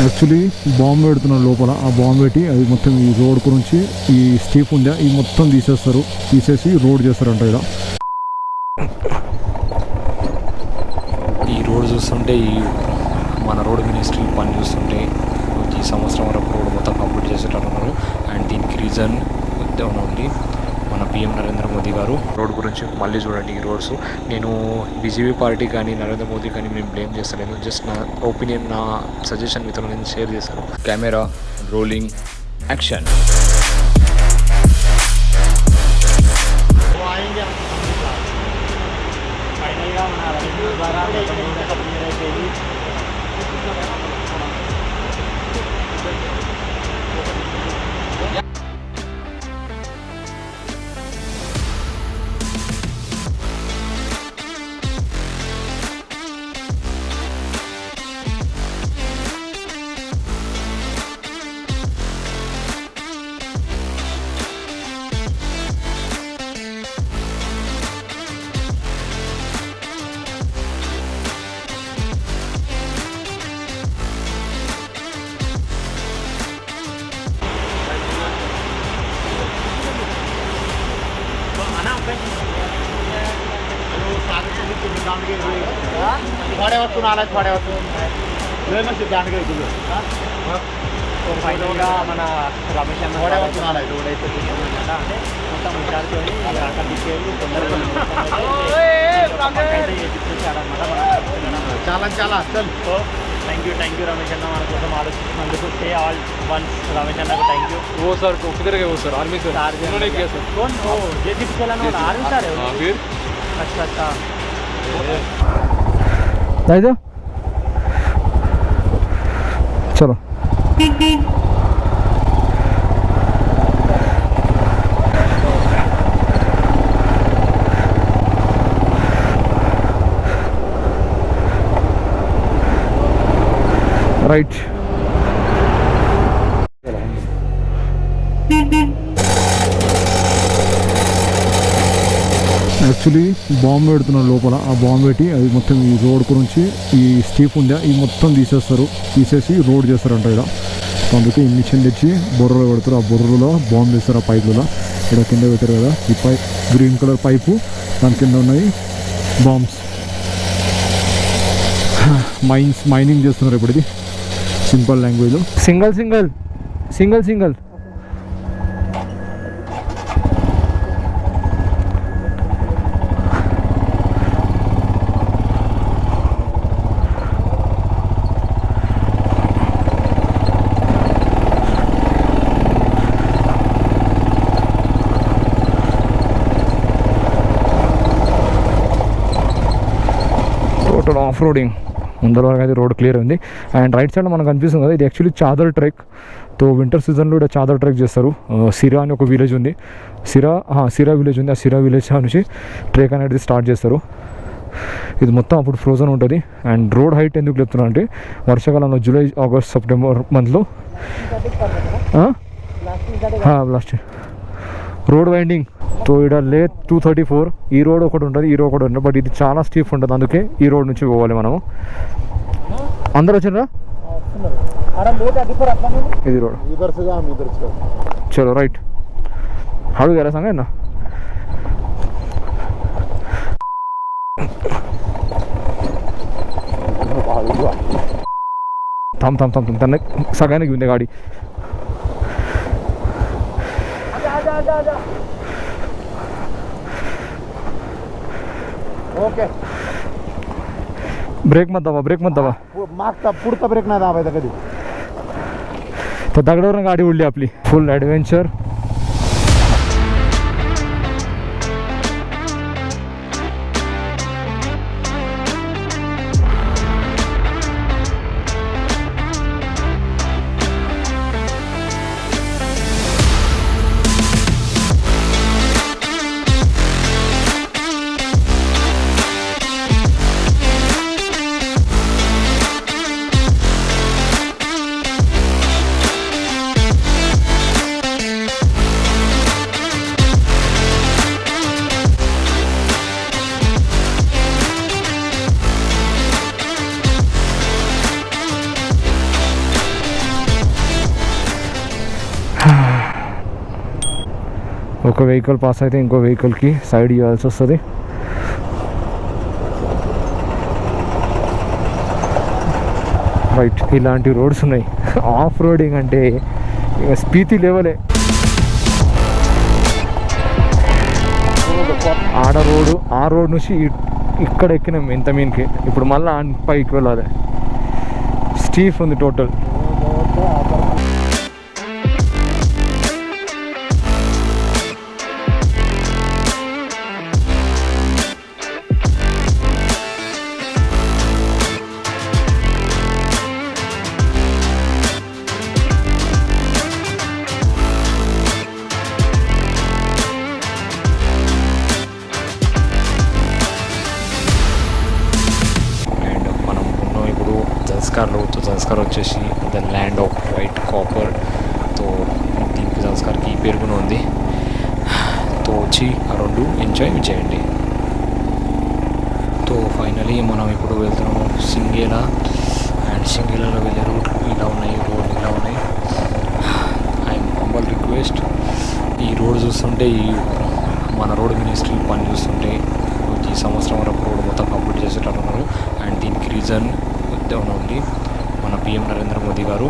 Actually bomb పెడుతున్నారు లోపల. ఆ బాంబు పెట్టి అది మొత్తం ఈ రోడ్ గురించి ఈ స్టీప్ ఉందా ఈ మొత్తం తీసేస్తారు, తీసేసి రోడ్ చేస్తారంట. ఇలా ఈ రోడ్ చూస్తుంటే మన రోడ్ మినిస్ట్రీ పని చూస్తుంటే ఈ సంవత్సరం వరకు రోడ్ మొత్తం కంప్లీట్ చేసేటట్టున్నారు. అండ్ దీనికి రీజన్ ఓన్లీ మన పిఎం నరేంద్ర మోదీ గారు. రోడ్ గురించి మళ్ళీ చూడండి ఈ రోడ్స్. నేను బీజేపీ పార్టీ కానీ నరేంద్ర మోదీ కానీ నేను బ్లేమ్ చేస్తాను. జస్ట్ నా ఒపీనియన్, నా సజెషన్ మీతో నేను షేర్ చేశాను. Camera rolling action. ఫైనల్గా మన రమేష్ అన్న రోడ్ అయితే తీసుకున్నాక అంటే మొత్తం విచారించుకొని అక్కడ తీసుకెళ్ళి తొందరగా చాలా అసలు. సో థ్యాంక్ యూ రమేష్ అన్న మన కోసం ఆలోచిస్తున్నందుకు. స్టే ఆల్ వన్స్ రమేష్ అన్నకు థ్యాంక్ యూ. वो सर को किधर गए वो सर आर्मी सर उन्होंने किया सर. कौन वो जेसीबी चलाने वाला आर्मी सर है. फिर अच्छा అయితే చలో. రైట్. యాక్చువల్లీ బాంబు పెడుతున్నారు లోపల. ఆ బాంబు పెట్టి అది మొత్తం ఈ రోడ్ గురించి ఈ స్టీప్ ఉందా ఈ మొత్తం తీసేస్తారు, తీసేసి రోడ్ చేస్తారంట. ఇలా అందుకే ఈ మిషన్ తెచ్చి బొర్రలో పెడతారు. ఆ బొర్రలో బాంబు వేస్తారు. ఆ పైపులలో ఇక్కడ కింద పెట్టారు కదా, ఈ పైప్ గ్రీన్ కలర్ పైపు, దాని కింద ఉన్నాయి బాంబ్స్. మైనింగ్ చేస్తున్నారు ఇప్పుడు. ఇది సింపుల్ లాంగ్వేజ్లో సింగిల్ టోటల్ ఆఫ్ రోడింగ్. ముందర వరకు అయితే రోడ్ క్లియర్ ఉంది. అండ్ రైట్ సైడ్ మనకు కనిపిస్తుంది కదా, ఇది యాక్చువల్లీ చాదర్ ట్రెక్. తో వింటర్ సీజన్లో ఇక్కడ చాదర్ ట్రెక్ చేస్తారు. సిరా అని ఒక విలేజ్ ఉంది, సిరా విలేజ్ ఉంది. ఆ సిరా విలేజ్ నుంచి ట్రెక్ అనేది స్టార్ట్ చేస్తారు. ఇది మొత్తం అప్పుడు ఫ్రోజన్ ఉంటుంది. అండ్ రోడ్ హైట్ ఎందుకు చెప్తున్నా అంటే వర్షాకాలంలో జూలై ఆగస్ట్ సెప్టెంబర్ మంత్లో లాస్ట్ రోడ్ వైండింగ్. తో ఇక్కడ లే 234 ఈ రోడ్ ఒకటి ఉంటుంది, ఈ రోడ్ ఒకటి ఉంటుంది. బట్ ఇది చాలా స్టీప్ ఉంటుంది, అందుకే ఈ రోడ్ నుంచి పోవాలి మనము. అందరు వచ్చిండ్రా? ఇది రోడ్. చలో రైట్. హడు గెలా సంగ ना थांब त्यांना सगळ्यांना घेऊन दे गाडी. ओके. ब्रेक मत दाबा. मागचा पुढचा ब्रेक नाही दाबायचा कधी. तर दगडावरून गाडी उडली आपली. Full adventure. ఒక వెహికల్ పాస్ అయితే ఇంకో వెహికల్కి సైడ్ ఇవ్వాల్సి వస్తుంది. రైట్, ఇలాంటి రోడ్స్ ఉన్నాయి. ఆఫ్ రోడింగ్ అంటే ఇక స్పీతి లెవెలే. ఆడ రోడ్డు, ఆ రోడ్ నుంచి ఇక్కడ ఎక్కినాం ఎంత మీన్కి. ఇప్పుడు మళ్ళీ పైకి వెళ్ళాలి. స్టీఫ్ ఉంది టోటల్. జన్స్కార్ వచ్చేసి the land off white copper. తో దీనికి జన్స్కార్కి ఈ పేరు కూడా ఉంది. తో వచ్చి ఆ రెండు ఎంజాయ్ చేయండి. తో ఫైనలీ మనం ఇప్పుడు వెళ్తున్నాము సింగేలా. అండ్ సింగేలాలో వెళ్ళే రూట్లు ఇలా ఉన్నాయి, రోడ్లు ఇలా ఉన్నాయి. ఐఎమ్ హంబల్ రిక్వెస్ట్, ఈ రోడ్ చూస్తుంటే, ఈ మన రోడ్ మినిస్ట్రీ పని చూస్తుంటే ఈ సంవత్సరం వరకు రోడ్ మొత్తం కంప్లీట్ చేసేటట్టున్నారు. అండ్ దీనికి రీజన్ ఓన్లీ మన పిఎం నరేంద్ర మోదీ గారు.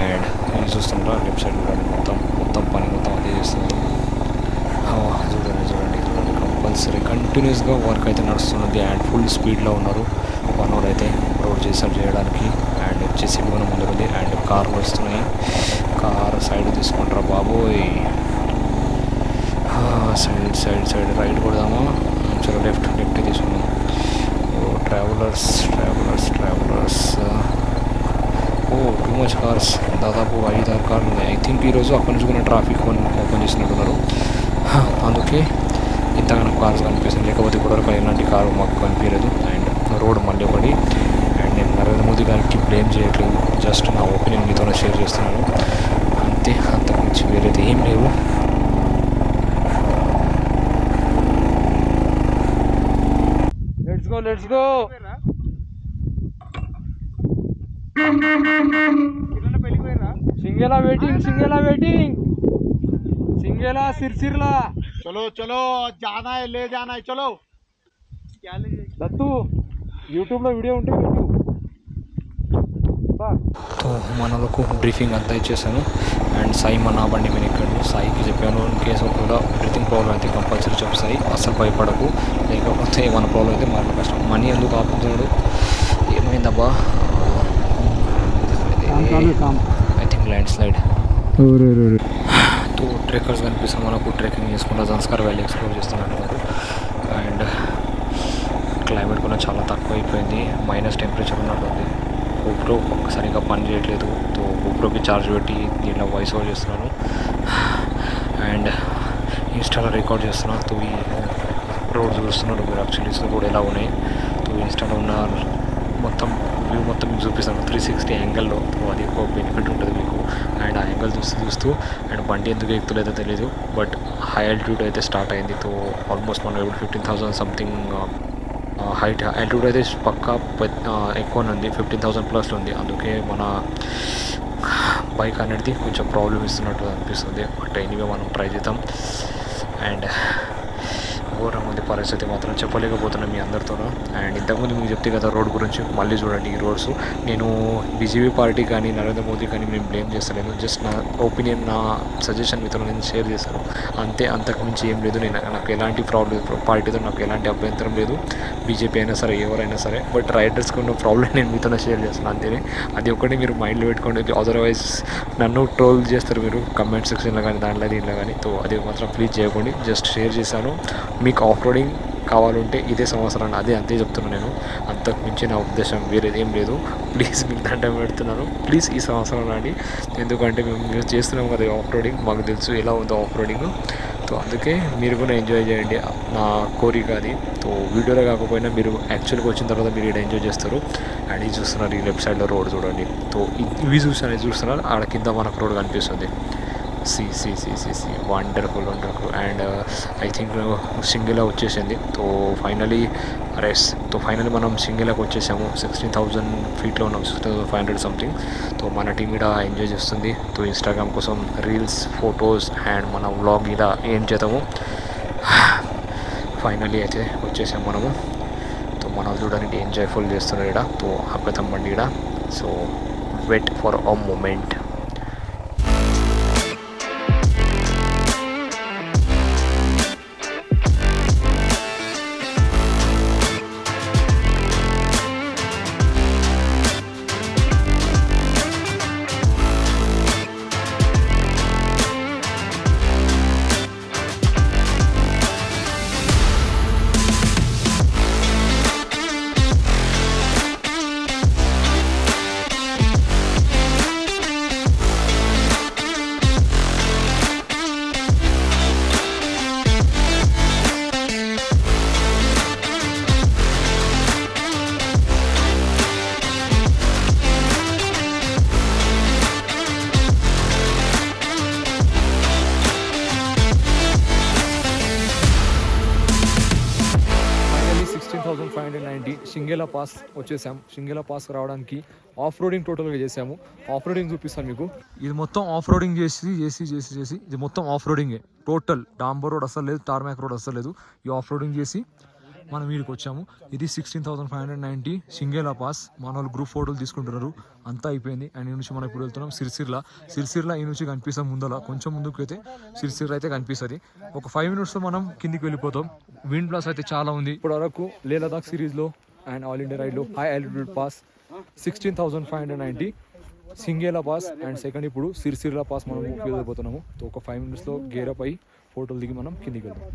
అండ్ ఇది చూస్తుంటారు లెఫ్ట్ సైడ్ మొత్తం పని మొత్తం అదే చేస్తున్నారు. చూడండి కంపల్సరీ కంటిన్యూస్గా వర్క్ అయితే నడుస్తున్నది. అండ్ ఫుల్ స్పీడ్లో ఉన్నారు. మనోడు అయితే రోడ్ చేయడానికి. అండ్ వచ్చేసి మనం ముందు ఉంది. అండ్ కార్లు వస్తున్నాయి. కార్ సైడ్ తీసుకుంటారా బాబోయ్. సైడ్ రైట్ కొడదామా? చలో లెఫ్ట్ తీసుకున్నాం. Travellers oh too much cars, దాదాపు 5-6 కార్లు ఉన్నాయి. ఐ థింక్ ఈరోజు అక్కడి నుంచి కూడా ట్రాఫిక్ ఓపెన్ చేసినట్టున్నారు. అందుకే ఇంతగానో కార్స్ కనిపిస్తుంది. లేకపోతే ఇప్పటివరకు ఎలాంటి కారు మాకు కనిపించలేదు. అండ్ రోడ్ మళ్ళీ ఒకటి. అండ్ నేను నరేంద్ర మోదీ గారికి బ్లేమ్ చేయట్లేదు, జస్ట్ నా ఒపీనియన్ మీతో షేర్ చేస్తున్నాను అంతే. అంతకుమించి వేరేది ఏం లేవు. Let's go. Singela waiting, Singela Sirsirla. చలో జానా హై, లే జానా హై, చలో. దత్తు యూట్యూబ్లో వీడియో ఉంటే తో మనలకు బ్రీఫింగ్ అంతా ఇచ్చేసాను. అండ్ సాయి మన బండి మీద ఎక్కాడు. సాయికి చెప్పాను, ఇన్ కేసు ఒకవేళ బ్రీతింగ్ ప్రాబ్లం అయితే కంపల్సరీ చెప్పు సాయి, అస్సలు భయపడకు. లేకపోతే ఏమైనా ప్రాబ్లం అయితే మన కష్టం. మనీ ఎందుకు ఆపుతున్నాడు? ఏమైందబ్బా? I think landslide. తో ట్రెక్కర్స్ కనిపిస్తాం మనకు. ట్రెక్కింగ్ చేసుకుంటూ జన్స్కార్ వ్యాలీ ఎక్స్ప్లోర్ చేస్తున్నట్టున్నారు. అండ్ క్లైమేట్ కూడా చాలా తక్కువ అయిపోయింది. మైనస్ టెంపరేచర్ ఉన్నట్టుంది. GoPro సరిగ్గా పని చేయట్లేదు. తో GoProకి ఛార్జ్ పెట్టి దీంట్లో వాయిస్ ఓవర్ చేస్తున్నాను. అండ్ ఇన్స్టాలో రికార్డ్ చేస్తున్నాను. తో ఈ రోడ్ చూస్తున్నారు మీరు. యాక్చువల్లీ రోడ్ ఎలా ఉన్నాయి. తో ఇన్స్టాలో ఉన్న మొత్తం వ్యూ మొత్తం మీకు చూపిస్తాను 360 యాంగిల్లో. అది ఒక బెనిఫిట్ ఉంటుంది మీకు. అండ్ ఆ యాంగిల్ చూస్తూ అండ్ బండి ఎందుకు ఎక్కుతలేదో తెలియదు, బట్ హై ఆల్టిట్యూడ్ అయితే స్టార్ట్ అయింది. తో ఆల్మోస్ట్ మనం ఇప్పుడు 15,000 సంథింగ్ హైట్ ఆల్టిట్యూడ్ అయితే పక్కా ఎక్కువనే ఉంది. 15,000 ప్లస్లో ఉంది. అందుకే మన బైక్ అనేది కొంచెం ప్రాబ్లం ఇస్తున్నట్టు అనిపిస్తుంది. బట్ ఎనీవే మనం ట్రై చేద్దాం. అండ్ ఘోరంగా ఉంది పరిస్థితి మాత్రం, చెప్పలేకపోతున్నాను మీ అందరితోనూ. అండ్ ఇంతకుముందు మీకు చెప్తే కదా రోడ్ గురించి, మళ్ళీ చూడండి ఈ రోడ్స్. నేను బీజేపీ పార్టీ కానీ నరేంద్ర మోదీ కానీ నేను బ్లేమ్ చేస్తలేను. జస్ట్ నా ఒపీనియన్, నా సజెషన్ మీతో నేను షేర్ చేశాను అంతే. అంతకుమించి ఏం లేదు. నాకు ఎలాంటి ప్రాబ్లం, పార్టీతో నాకు ఎలాంటి అభ్యంతరం లేదు. బీజేపీ అయినా సరే, ఎవరైనా సరే. బట్ రైడర్స్కి ఉన్న ప్రాబ్లం నేను మీతో షేర్ చేస్తాను అంతేనే. అది ఒకటి మీరు మైండ్లో పెట్టుకోండి. అదర్వైజ్ నన్ను ట్రోల్ చేస్తారు మీరు కమెంట్ సెక్షన్లో కానీ, దీంట్లో కానీ. సో అది మాత్రం ప్లీజ్ చేయకండి. జస్ట్ షేర్ చేశాను. మీకు ఆఫ్ రోడింగ్ కావాలంటే ఇదే సంవత్సరాన్ని అంతే చెప్తున్నాను నేను. అంతకు మించి నా ఉద్దేశం వేరేది ఏం లేదు. ప్లీజ్ మీకు దండం పెడుతున్నాను. ప్లీజ్ ఈ సంవత్సరం రండి. ఎందుకంటే మేము చేస్తున్నాం కదా ఆఫ్ రోడింగ్, మాకు తెలుసు ఎలా ఉందో ఆఫ్ రోడింగ్. సో అందుకే మీరు కూడా ఎంజాయ్ చేయండి, నా కోరిక అది. సో వీడియోలో కాకపోయినా మీరు యాక్చువల్గా వచ్చిన తర్వాత మీరు ఇక్కడ ఎంజాయ్ చేస్తారు. అండ్ ఇది చూస్తున్నారు, ఈ లెఫ్ట్ సైడ్లో రోడ్ చూడండి. సో ఇవి చూస్తున్నారు ఆడ కింద మనకు రోడ్ కనిపిస్తుంది. See wonderful and I think Singela వచ్చేసింది. తో ఫైనలీ మనం సింగిలాకి వచ్చేసాము. 16,000 ఫీట్లో ఉన్నాం, 16,500 సంథింగ్. తో మన టీం ఇక్కడ ఎంజాయ్ చేస్తుంది. తో ఇన్స్టాగ్రామ్ కోసం రీల్స్, ఫొటోస్ అండ్ మన వ్లాగ్ ఇలా ఏం చేద్దాము. ఫైనలీ అయితే వచ్చేసాం మనము. తో మనం చూడడానికి ఎంజాయ్ఫుల్ చేస్తున్నారు ఇక్కడ. తో ఆపేతాం బండి ఇక్కడ. So wait for a moment. Finally 16,590 Shinkula pass వచ్చేసాం. షింగేలా పాస్ రావడానికి ఆఫ్ రోడింగ్ టోటల్గా చేసాము. ఆఫ్ రోడింగ్ చూపిస్తాను మీకు. ఇది మొత్తం ఆఫ్ రోడింగ్ చేసి ఇది మొత్తం ఆఫ్ రోడింగే. టోటల్ డాంబర్ రోడ్ అసలు లేదు, టార్మాక్ రోడ్ అసలు లేదు. ఈ ఆఫ్ రోడింగ్ చేసి మనం వీడికి వచ్చాము. ఇది 16,590 షింగేలా పాస్. మన వాళ్ళు గ్రూప్ ఫోటోలు తీసుకుంటున్నారు. అంతా అయిపోయింది. అండ్ ఈ నుంచి మనం ఇప్పుడు వెళ్తున్నాం సిరిసిర్లా ఈ నుంచి కనిపిస్తాం. ముందర కొంచెం ముందుకు అయితే సిరిసిర్లా అయితే కనిపిస్తుంది. ఒక 5 minutesలో మనం కిందికి వెళ్ళిపోతాం. విండ్ ప్లస్ అయితే చాలా ఉంది. ఇప్పుడు వరకు లే లదాఖ్ సిరీస్లో అండ్ ఆల్ ఇండియా రైడ్లో high altitude pass 16,590 Shinkula pass and second ఇప్పుడు సిరిసిర్లా పాస్ మనం వెళ్ళిపోతున్నాము. ఒక 5 minutesలో గేరప్ అయ్యి ఫోటోలు దిగి మనం కిందికి వెళ్దాం.